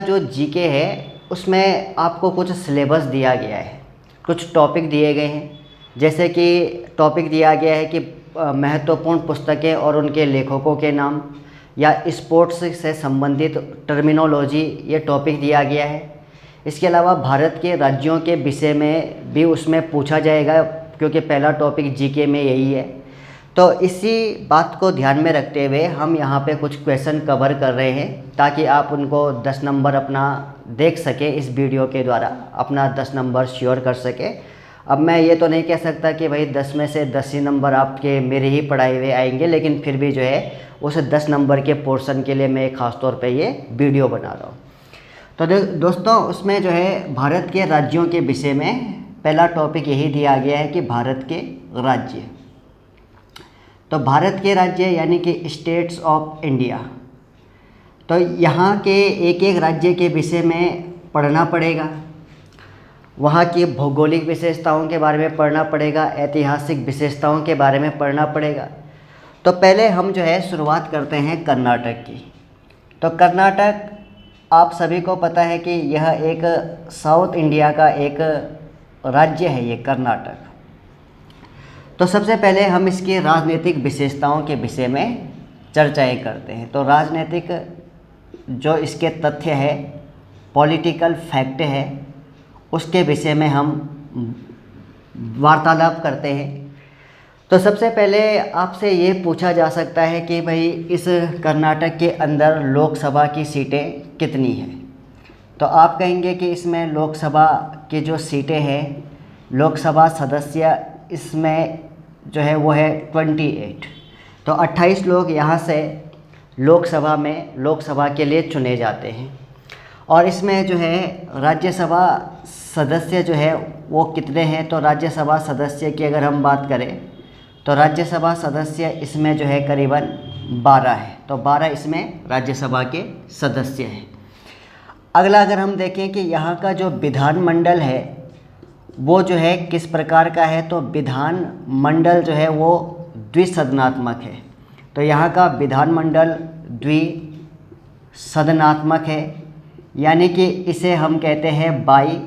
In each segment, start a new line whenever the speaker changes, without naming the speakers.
जो जीके है उसमें आपको कुछ सिलेबस दिया गया है, कुछ टॉपिक दिए गए हैं। जैसे कि टॉपिक दिया गया है कि महत्वपूर्ण पुस्तकें और उनके लेखकों के नाम, या स्पोर्ट्स से संबंधित टर्मिनोलॉजी, ये टॉपिक दिया गया है। इसके अलावा भारत के राज्यों के विषय में भी उसमें पूछा जाएगा, क्योंकि पहला टॉपिक जीके में यही है। तो इसी बात को ध्यान में रखते हुए हम यहाँ पे कुछ क्वेश्चन कवर कर रहे हैं, ताकि आप उनको 10 नंबर अपना देख सके, इस वीडियो के द्वारा अपना 10 नंबर श्योर कर सके। अब मैं ये तो नहीं कह सकता कि भाई 10 में से 10 ही नंबर आपके मेरे ही पढ़ाए हुए आएंगे, लेकिन फिर भी जो है उस 10 नंबर के पोर्शन के लिए मैं ख़ास तौर पे ये वीडियो बना रहा हूँ। तो दोस्तों, उसमें जो है भारत के राज्यों के विषय में पहला टॉपिक यही दिया गया है कि भारत के राज्य। तो भारत के राज्य यानी कि स्टेट्स ऑफ इंडिया, तो यहाँ के एक एक राज्य के विषय में पढ़ना पड़ेगा। वहाँ की भौगोलिक विशेषताओं के बारे में पढ़ना पड़ेगा, ऐतिहासिक विशेषताओं के बारे में पढ़ना पड़ेगा। तो पहले हम जो है शुरुआत करते हैं कर्नाटक की। तो कर्नाटक आप सभी को पता है कि यह एक साउथ इंडिया का एक राज्य है, ये कर्नाटक। तो सबसे पहले हम इसकी राजनीतिक विशेषताओं के विषय में चर्चाएं करते हैं। तो राजनीतिक जो इसके तथ्य है, पॉलिटिकल फैक्ट है, उसके विषय में हम वार्तालाप करते हैं। तो सबसे पहले आपसे ये पूछा जा सकता है कि भाई इस कर्नाटक के अंदर लोकसभा की सीटें कितनी हैं। तो आप कहेंगे कि इसमें लोकसभा की जो सीटें हैं, लोकसभा सदस्य इसमें जो है वो है 28। तो 28 लोग यहाँ से लोकसभा के लिए चुने जाते हैं। और इसमें जो है राज्यसभा सदस्य जो है वो कितने हैं। तो राज्यसभा सदस्य की अगर हम बात करें तो राज्यसभा सदस्य इसमें जो है करीबन 12 है। तो 12 इसमें राज्यसभा के सदस्य हैं। अगला अगर हम देखें कि यहाँ का जो विधानमंडल है वो जो है किस प्रकार का है। तो विधानमंडल जो है वो द्विसदनात्मक है। तो यहाँ का विधानमंडल द्विसदनात्मक है, यानी कि इसे हम कहते हैं बाई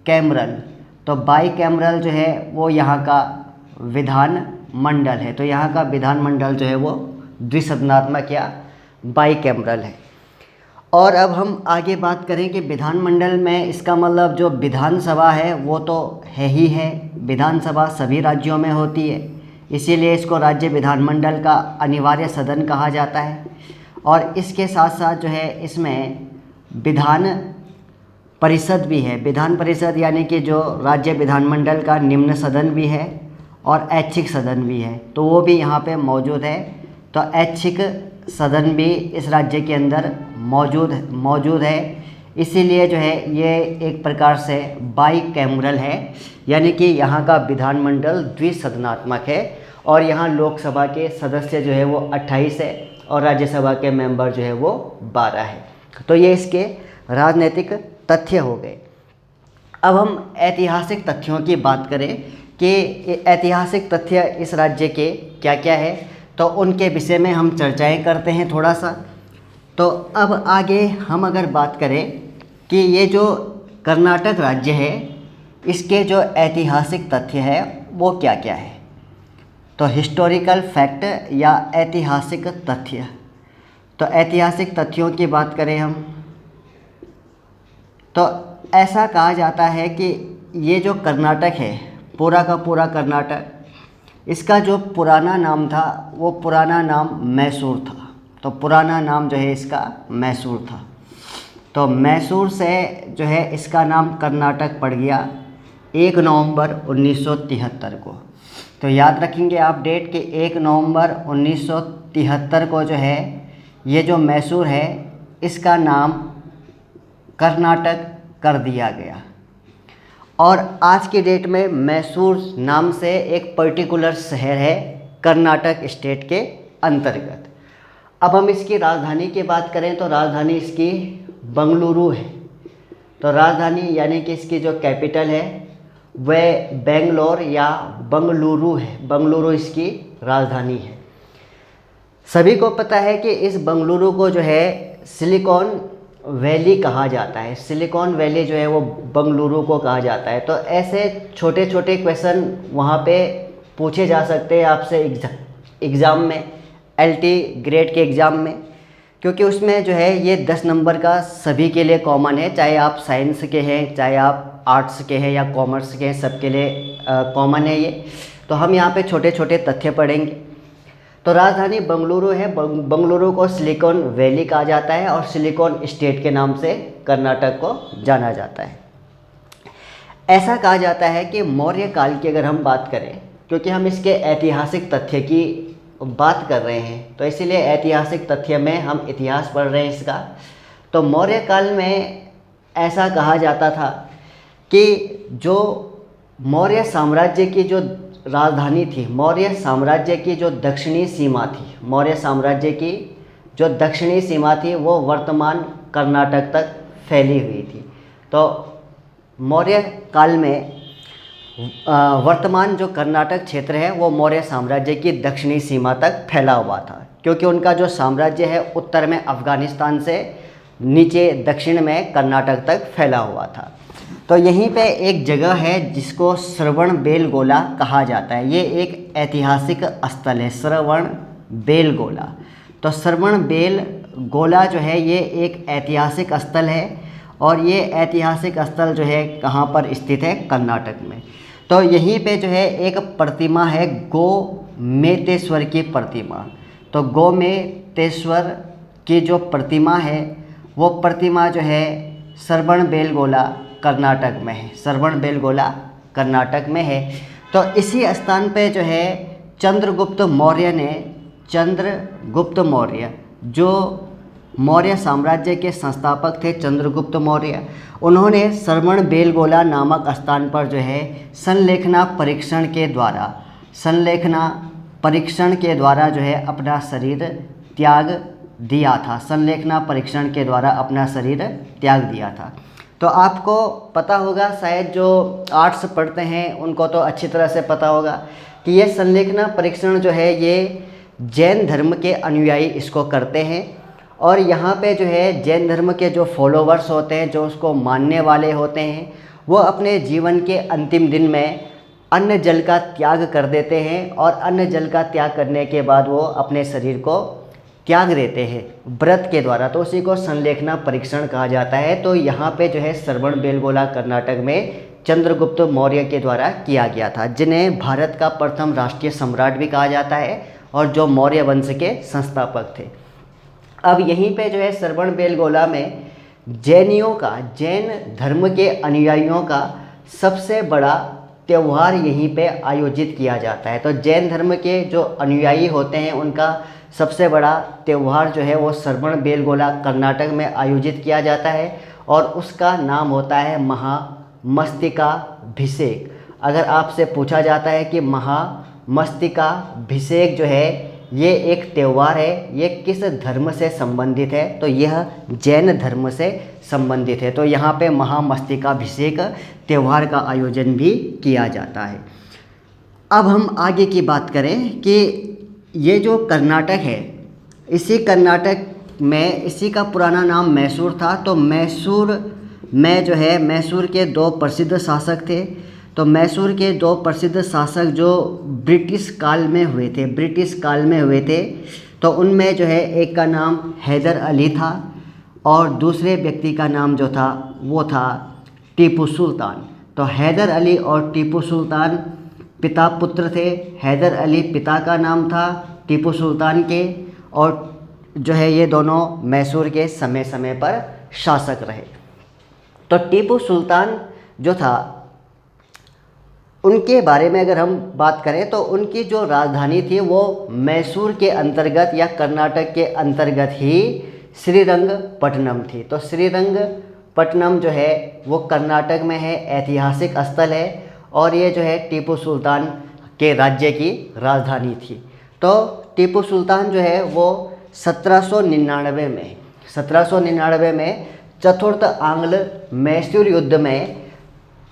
कैमरल। तो बाई कैमरल जो है वो यहाँ का विधानमंडल है। तो यहाँ का विधानमंडल जो है वो द्विसदनात्मक या बाई कैमरल है। और अब हम आगे बात करें कि विधानमंडल में इसका मतलब जो विधानसभा है वो तो है ही है। विधानसभा सभी राज्यों में होती है, इसीलिए इसको राज्य विधानमंडल का अनिवार्य सदन कहा जाता है। और इसके साथ साथ जो है इसमें विधान परिषद भी है। विधान परिषद यानी कि जो राज्य विधानमंडल का निम्न सदन भी है और ऐच्छिक सदन भी है, तो वो भी यहाँ पे मौजूद है। तो ऐच्छिक सदन भी इस राज्य के अंदर मौजूद है। इसीलिए जो है ये एक प्रकार से बाई कैमरल है, यानी कि यहाँ का विधानमंडल द्विसदनात्मक है। और यहाँ लोकसभा के सदस्य जो है वो 28 है और राज्यसभा के मेंबर जो है वो 12 है। तो ये इसके राजनीतिक तथ्य हो गए। अब हम ऐतिहासिक तथ्यों की बात करें कि ऐतिहासिक तथ्य इस राज्य के क्या क्या है, तो उनके विषय में हम चर्चाएं करते हैं थोड़ा सा। तो अब आगे हम अगर बात करें कि ये जो कर्नाटक राज्य है इसके जो ऐतिहासिक तथ्य है वो क्या क्या है। तो हिस्टोरिकल फैक्ट या ऐतिहासिक तथ्य। तो ऐतिहासिक तथ्यों की बात करें हम, तो ऐसा कहा जाता है कि ये जो कर्नाटक है, पूरा का पूरा कर्नाटक, इसका जो पुराना नाम था वो पुराना नाम मैसूर था। तो पुराना नाम जो है इसका मैसूर था। तो मैसूर से जो है इसका नाम कर्नाटक पड़ गया 1 नवंबर 1973 को। तो याद रखेंगे आप डेट कि 1 नवंबर 1973 को जो है ये जो मैसूर है इसका नाम कर्नाटक कर दिया गया। और आज की डेट में मैसूर नाम से एक पर्टिकुलर शहर है कर्नाटक स्टेट के अंतर्गत। अब हम इसकी राजधानी की बात करें तो राजधानी इसकी बंगलुरु है। तो राजधानी यानी कि इसकी जो कैपिटल है वह बेंगलोर या बंगलुरु है। बंगलुरु इसकी राजधानी है। सभी को पता है कि इस बंगलुरु को जो है सिलिकॉन वैली कहा जाता है, सिलिकॉन वैली जो है वो बंगलुरु को कहा जाता है। तो ऐसे छोटे छोटे क्वेश्चन वहाँ पे पूछे जा सकते हैं आपसे एग्ज़ाम में, एलटी ग्रेड के एग्ज़ाम में, क्योंकि उसमें जो है ये 10 नंबर का सभी के लिए कॉमन है, चाहे आप साइंस के हैं, चाहे आप आर्ट्स के हैं या कॉमर्स के हैं, सबके लिए कॉमन है ये। तो हम यहाँ पे छोटे छोटे तथ्य पढ़ेंगे। तो राजधानी बंगलुरु है, बंगलुरु को सिलिकॉन वैली कहा जाता है और सिलिकॉन स्टेट के नाम से कर्नाटक को जाना जाता है। ऐसा कहा जाता है कि मौर्य काल की अगर हम बात करें, क्योंकि हम इसके ऐतिहासिक तथ्य की बात कर रहे हैं तो इसीलिए ऐतिहासिक तथ्य में हम इतिहास पढ़ रहे हैं इसका। तो मौर्य काल में ऐसा कहा जाता था कि जो मौर्य साम्राज्य की जो राजधानी थी, मौर्य साम्राज्य की जो दक्षिणी सीमा थी, मौर्य साम्राज्य की जो दक्षिणी सीमा थी वो वर्तमान कर्नाटक तक फैली हुई थी। तो मौर्य काल में वर्तमान जो कर्नाटक क्षेत्र है वो मौर्य साम्राज्य की दक्षिणी सीमा तक फैला हुआ था, क्योंकि उनका जो साम्राज्य है उत्तर में अफ़गानिस्तान से नीचे दक्षिण में कर्नाटक तक फैला हुआ था। तो यहीं पे एक जगह है जिसको श्रवणबेलगोला कहा जाता है। ये एक ऐतिहासिक स्थल है, श्रवणबेलगोला। तो श्रवणबेलगोला जो है ये एक ऐतिहासिक स्थल है और ये ऐतिहासिक स्थल जो है कहाँ पर स्थित है, कर्नाटक में। तो यहीं पे जो है एक प्रतिमा है गोमेतेश्वर की प्रतिमा। तो गोमेतेश्वर की जो प्रतिमा है वो प्रतिमा जो है श्रवणबेलगोला कर्नाटक में है, श्रवणबेलगोला कर्नाटक में है। तो इसी स्थान पे जो है चंद्रगुप्त मौर्य जो मौर्य साम्राज्य के संस्थापक थे, चंद्रगुप्त मौर्य, उन्होंने श्रवणबेलगोला नामक स्थान पर जो है संलेखना परीक्षण के द्वारा जो है अपना शरीर त्याग दिया था। संलेखना परीक्षण के द्वारा अपना शरीर त्याग दिया था। तो आपको पता होगा, शायद जो आर्ट्स पढ़ते हैं उनको तो अच्छी तरह से पता होगा कि ये संलेखना परीक्षण जो है ये जैन धर्म के अनुयायी इसको करते हैं। और यहाँ पे जो है जैन धर्म के जो फॉलोवर्स होते हैं, जो उसको मानने वाले होते हैं, वो अपने जीवन के अंतिम दिन में अन्न जल का त्याग कर देते हैं और अन्न जल का त्याग करने के बाद वो अपने शरीर को त्याग देते हैं व्रत के द्वारा। तो उसी को संलेखना परीक्षण कहा जाता है। तो यहाँ पे जो है श्रवणबेलगोला कर्नाटक में चंद्रगुप्त मौर्य के द्वारा किया गया था, जिन्हें भारत का प्रथम राष्ट्रीय सम्राट भी कहा जाता है और जो मौर्य वंश के संस्थापक थे। अब यहीं पे जो है श्रवणबेलगोला में जैन धर्म के अनुयायियों का सबसे बड़ा त्यौहार यहीं पे आयोजित किया जाता है। तो जैन धर्म के जो अनुयायी होते हैं उनका सबसे बड़ा त्यौहार जो है वो श्रवणबेलगोला कर्नाटक में आयोजित किया जाता है और उसका नाम होता है महामस्तकाभिषेक। अगर आपसे पूछा जाता है कि महामस्तकाभिषेक जो है ये एक त्यौहार है, ये किस धर्म से संबंधित है, तो यह जैन धर्म से संबंधित है। तो यहाँ पे महामस्तकाभिषेक त्यौहार का आयोजन भी किया जाता है। अब हम आगे की बात करें कि ये जो कर्नाटक है, इसी कर्नाटक में इसी का पुराना नाम मैसूर था। तो मैसूर में जो है मैसूर के 2 प्रसिद्ध शासक थे। तो मैसूर के 2 प्रसिद्ध शासक जो ब्रिटिश काल में हुए थे, तो उनमें जो है एक का नाम हैदर अली था और दूसरे व्यक्ति का नाम जो था वो था टीपू सुल्तान। तो हैदर अली और टीपू सुल्तान पिता पुत्र थे। हैदर अली पिता का नाम था टीपू सुल्तान के, और जो है ये दोनों मैसूर के समय समय पर शासक रहे। तो टीपू सुल्तान जो था उनके बारे में अगर हम बात करें तो उनकी जो राजधानी थी वो मैसूर के अंतर्गत या कर्नाटक के अंतर्गत ही श्रीरंगपट्टनम थी। तो श्रीरंगपट्टनम जो है वो कर्नाटक में है, ऐतिहासिक स्थल है और ये जो है टीपू सुल्तान के राज्य की राजधानी थी। तो टीपू सुल्तान जो है वो 1799 में चतुर्थ आंग्ल मैसूर युद्ध में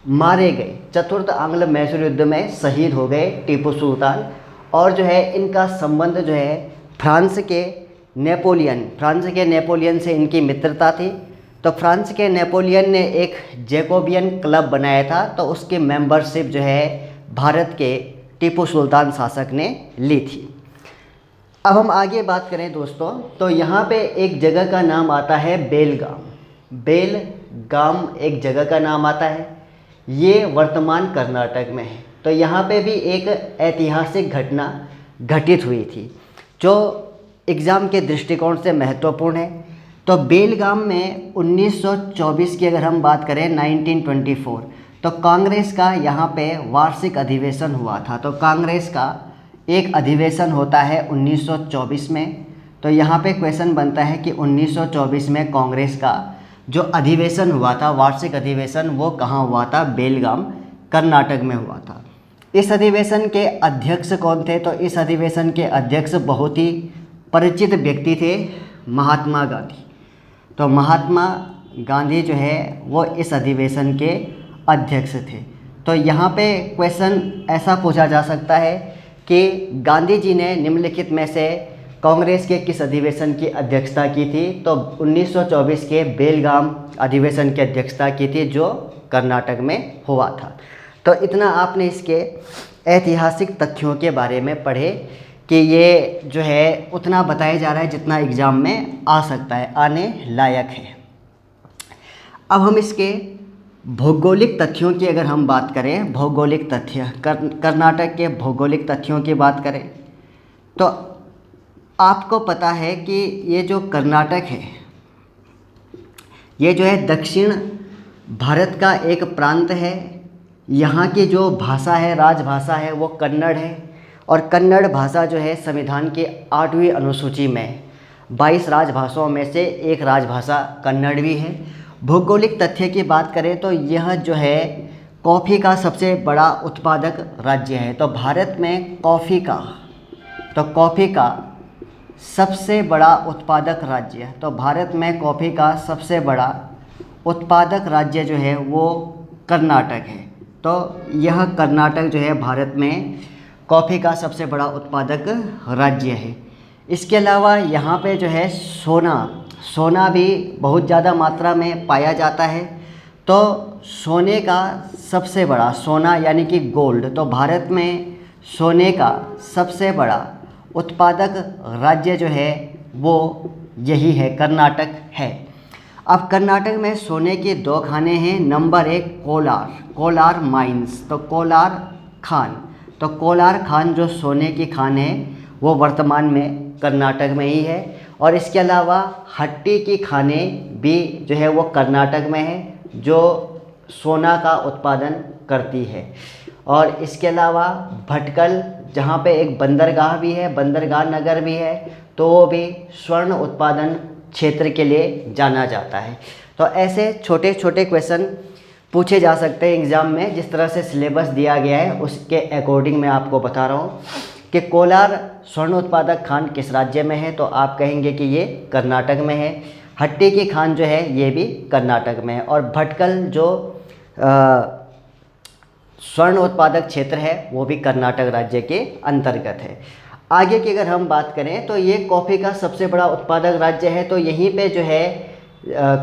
मारे गए। चतुर्थ आंग्ल मैसूर युद्ध में शहीद हो गए टीपू सुल्तान। और जो है इनका संबंध जो है फ्रांस के नेपोलियन से इनकी मित्रता थी। तो फ्रांस के नेपोलियन ने एक जैकोबियन क्लब बनाया था, तो उसकी मेंबरशिप जो है भारत के टीपू सुल्तान शासक ने ली थी। अब हम आगे बात करें दोस्तों, तो यहाँ पे एक जगह का नाम आता है बेलगाम। बेलगाम एक जगह का नाम आता है, ये वर्तमान कर्नाटक में है। तो यहाँ पे भी एक ऐतिहासिक घटना घटित हुई थी जो एग्ज़ाम के दृष्टिकोण से महत्वपूर्ण है। तो बेलगाम में 1924 की अगर हम बात करें, 1924, तो कांग्रेस का यहाँ पे वार्षिक अधिवेशन हुआ था। तो कांग्रेस का एक अधिवेशन होता है 1924 में। तो यहाँ पे क्वेश्चन बनता है कि 1924 में कांग्रेस का जो अधिवेशन हुआ था, वार्षिक अधिवेशन, वो कहाँ हुआ था? बेलगाम, कर्नाटक में हुआ था। इस अधिवेशन के अध्यक्ष कौन थे? तो इस अधिवेशन के अध्यक्ष बहुत ही परिचित व्यक्ति थे, महात्मा गांधी। तो महात्मा गांधी जो है वो इस अधिवेशन के अध्यक्ष थे। तो यहाँ पे क्वेश्चन ऐसा पूछा जा सकता है कि गांधी जी ने निम्नलिखित में से कांग्रेस के किस अधिवेशन की अध्यक्षता की थी? तो 1924 के बेलगाम अधिवेशन की अध्यक्षता की थी जो कर्नाटक में हुआ था। तो इतना आपने इसके ऐतिहासिक तथ्यों के बारे में पढ़े कि ये जो है उतना बताया जा रहा है जितना एग्ज़ाम में आ सकता है, आने लायक है। अब हम इसके भौगोलिक तथ्यों की अगर हम बात करें, भौगोलिक तथ्य, कर्नाटक के भौगोलिक तथ्यों की बात करें, तो आपको पता है कि ये जो कर्नाटक है ये जो है दक्षिण भारत का एक प्रांत है। यहाँ की जो भाषा है, राजभाषा है, वो कन्नड़ है। और कन्नड़ भाषा जो है संविधान की 8वीं अनुसूची में 22 राजभाषाओं में से एक राजभाषा कन्नड़ भी है। भौगोलिक तथ्य की बात करें तो यह जो है कॉफ़ी का सबसे बड़ा उत्पादक राज्य है। तो भारत में कॉफ़ी का सबसे बड़ा उत्पादक राज्य है। तो भारत में कॉफ़ी का सबसे बड़ा उत्पादक राज्य जो है वो कर्नाटक है। तो यह कर्नाटक जो है भारत में कॉफ़ी का सबसे बड़ा उत्पादक राज्य है। इसके अलावा यहाँ पे जो है सोना भी बहुत ज़्यादा मात्रा में पाया जाता है। तो सोने का सबसे बड़ा, सोना यानी कि गोल्ड, तो भारत में सोने का सबसे बड़ा उत्पादक राज्य जो है वो यही है, कर्नाटक है। अब कर्नाटक में सोने की 2 खानें हैं। नंबर 1 कोलार माइंस, तो कोलार खान जो सोने की खान है वो वर्तमान में कर्नाटक में ही है। और इसके अलावा हट्टी की खानें भी जो है वो कर्नाटक में है, जो सोना का उत्पादन करती है। और इसके अलावा भटकल, जहाँ पे एक बंदरगाह भी है, बंदरगाह नगर भी है, तो वो भी स्वर्ण उत्पादन क्षेत्र के लिए जाना जाता है। तो ऐसे छोटे छोटे क्वेश्चन पूछे जा सकते हैं एग्ज़ाम में। जिस तरह से सिलेबस दिया गया है उसके अकॉर्डिंग मैं आपको बता रहा हूँ कि कोलार स्वर्ण उत्पादक खान किस राज्य में है, तो आप कहेंगे कि ये कर्नाटक में है। हट्टी की खान जो है ये भी कर्नाटक में है। और भटकल जो स्वर्ण उत्पादक क्षेत्र है वो भी कर्नाटक राज्य के अंतर्गत है। आगे की अगर हम बात करें तो ये कॉफ़ी का सबसे बड़ा उत्पादक राज्य है। तो यहीं पे जो है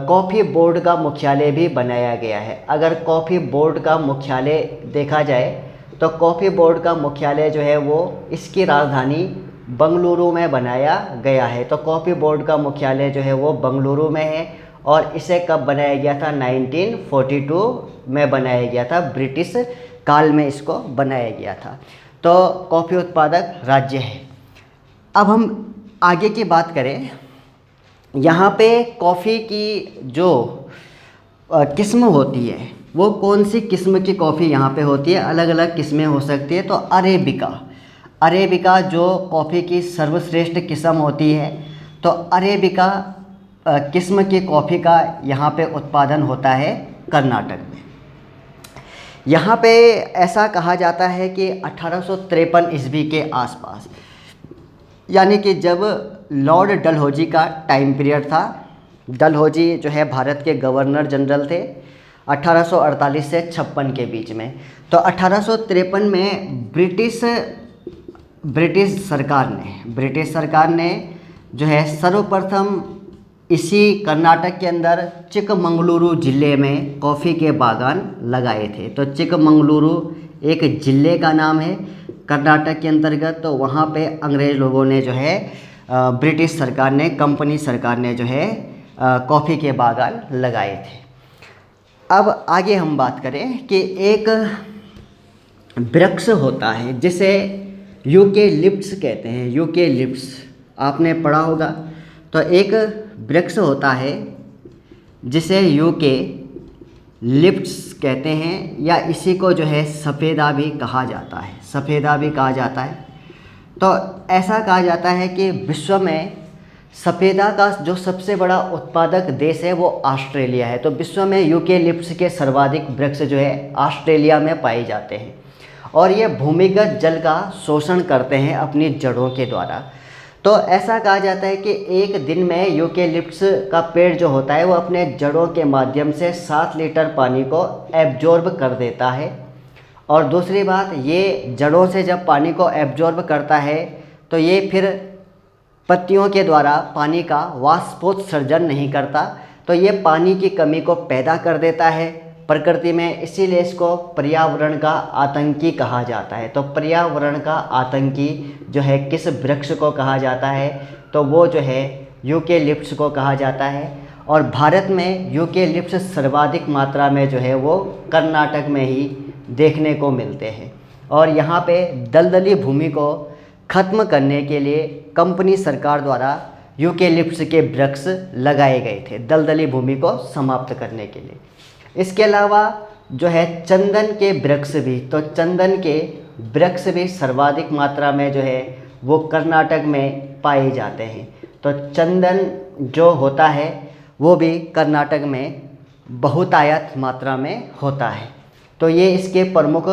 कॉफ़ी बोर्ड का मुख्यालय भी बनाया गया है। अगर कॉफ़ी बोर्ड का मुख्यालय देखा जाए तो कॉफ़ी बोर्ड का मुख्यालय जो है वो इसकी राजधानी बंगलुरु में बनाया गया है। तो कॉफ़ी बोर्ड का मुख्यालय जो है वो बंगलुरु में है। और इसे कब बनाया गया था? 1942 में बनाया गया था, ब्रिटिश काल में इसको बनाया गया था। तो कॉफ़ी उत्पादक राज्य है। अब हम आगे की बात करें, यहाँ पे कॉफ़ी की जो किस्म होती है वो कौन सी किस्म की कॉफ़ी यहाँ पे होती है? अलग अलग किस्में हो सकती है। तो अरेबिका जो कॉफ़ी की सर्वश्रेष्ठ किस्म होती है, तो अरेबिका किस्म की कॉफ़ी का यहाँ पे उत्पादन होता है कर्नाटक में। यहाँ पे ऐसा कहा जाता है कि 1853 ईस्वी के आसपास, यानी कि जब लॉर्ड डलहौजी का टाइम पीरियड था, डलहौजी जो है भारत के गवर्नर जनरल थे 1848 से 56 के बीच में। तो 1853 में ब्रिटिश सरकार ने जो है सर्वप्रथम इसी कर्नाटक के अंदर चिकमंगलुरु ज़िले में कॉफ़ी के बागान लगाए थे। तो चिकमंगलुरु एक ज़िले का नाम है कर्नाटक के अंतर्गत। तो वहाँ पे अंग्रेज़ लोगों ने जो है ब्रिटिश सरकार ने, कंपनी सरकार ने जो है कॉफ़ी के बागान लगाए थे। अब आगे हम बात करें कि एक वृक्ष होता है जिसे यूकेलिप्टस कहते हैं। यूकेलिप्टस आपने पढ़ा होगा। तो एक वृक्ष होता है जिसे यूकेलिप्टस कहते हैं, या इसी को जो है सफ़ेदा भी कहा जाता है। सफ़ेदा भी कहा जाता है। तो ऐसा कहा जाता है कि विश्व में सफ़ेदा का जो सबसे बड़ा उत्पादक देश है वो ऑस्ट्रेलिया है। तो विश्व में यूकेलिप्टस के सर्वाधिक वृक्ष जो है ऑस्ट्रेलिया में पाए जाते हैं, और ये भूमिगत जल का शोषण करते हैं अपनी जड़ों के द्वारा। तो ऐसा कहा जाता है कि एक दिन में यूकेलिप्टस का पेड़ जो होता है वो अपने जड़ों के माध्यम से 7 लीटर पानी को एब्जॉर्ब कर देता है। और दूसरी बात, ये जड़ों से जब पानी को एब्जॉर्ब करता है तो ये फिर पत्तियों के द्वारा पानी का वाष्पोत्सर्जन नहीं करता, तो ये पानी की कमी को पैदा कर देता है प्रकृति में। इसीलिए इसको पर्यावरण का आतंकी कहा जाता है। तो पर्यावरण का आतंकी जो है किस वृक्ष को कहा जाता है, तो वो जो है यूकेलिप्टस को कहा जाता है। और भारत में यूकेलिप्टस सर्वाधिक मात्रा में जो है वो कर्नाटक में ही देखने को मिलते हैं। और यहाँ पे दलदली भूमि को ख़त्म करने के लिए कंपनी सरकार द्वारा यूकेलिप्टस के वृक्ष लगाए गए थे, दलदली भूमि को समाप्त करने के लिए। इसके अलावा जो है चंदन के वृक्ष भी, तो चंदन के वृक्ष भी सर्वाधिक मात्रा में जो है वो कर्नाटक में पाए जाते हैं। तो चंदन जो होता है वो भी कर्नाटक में बहुतायत मात्रा में होता है। तो ये इसके प्रमुख